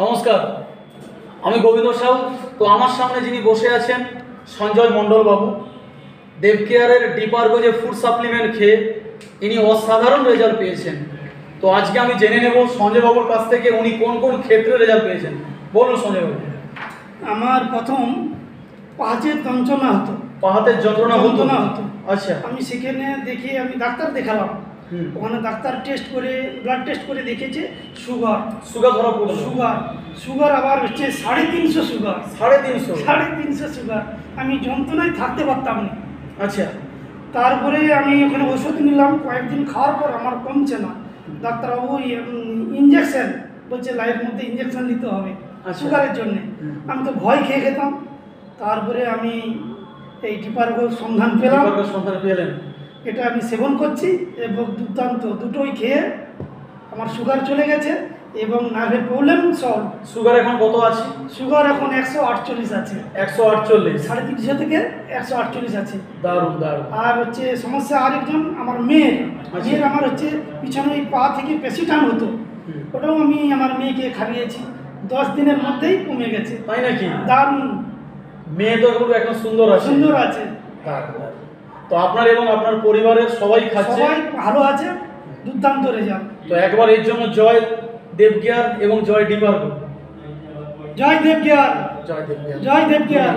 নমস্কার, আমি গোবিন্দ সাউ। তো আমার সামনে যিনি বসে আছেন সঞ্জয় মণ্ডল বাবু, দেবকেয়ারের ডিপার্গো যে ফুড সাপ্লিমেন্ট খেয়ে ইনি অসাধারণ রেজাল্ট পেয়েছেন। তো আজকে আমি জেনে নেব সঞ্জয় বাবুর কাছ থেকে উনি কোন কোন ক্ষেত্রে রেজাল্ট পেয়েছেন। বলুন সঞ্জয় বাবু। আমার প্রথম পাহাচের যন্ত্রণা হতো, পাহাতের যন্ত্রণা হতো। আচ্ছা, আমি সেখানে দেখে আমি ডাক্তার দেখালাম। ওখানে ডাক্তার টেস্ট করে ব্লাড টেস্ট করে দেখেছে সুগার ধরা পড়লো। সুগার আবার হচ্ছে 350 সুগার। 350 সুগার। আমি যন্ত্রণায় থাকতে পারতাম না। আচ্ছা, তারপরে আমি ওখানে ওষুধ নিলাম, কয়েকদিন খাওয়ার পর আমার কমছে না। ডাক্তারবাবু ইঞ্জেকশন বলছে, লাইফের মধ্যে ইঞ্জেকশন নিতে হবে সুগারের জন্যে। আমি তো ভয় খেয়ে খেতাম। তারপরে আমি এই ডিপার্গোর সন্ধান পেলাম। এটা আমি সেবন করছি এবং দুর্দান্ত, দুটোই খেয়ে আমার সুগার চলে গেছে এবং নার্ভের প্রবলেম সলভ। সুগার এখন কত আছে? সুগার এখন 148 আছে। 148, 350 থেকে 148 আছে। দারুণ দারুণ। আর হচ্ছে সমস্যা আরেকজন আমার মেয়ের আমার হচ্ছে পিছনে পা থেকে পেশি টান হতো, ওটাও আমি আমার মেয়েকে খাইয়েছি। 10 দিনের মধ্যেই কমে গেছে। তাই নাকি? দারুণ। মেয়ে তো এখন সুন্দর আছে। তো আপনার এবং আপনার পরিবারের সবাই খাচ্ছে? সবাই ভালো আছে, দুর্দান্ত রেজাল্ট। তো একবার এর জন্য জয় দেবকেয়ার এবং জয় ডিপার্গো। জয় দেবকেয়ার। জয় দেবকেয়ার। জয় দেবকেয়ার।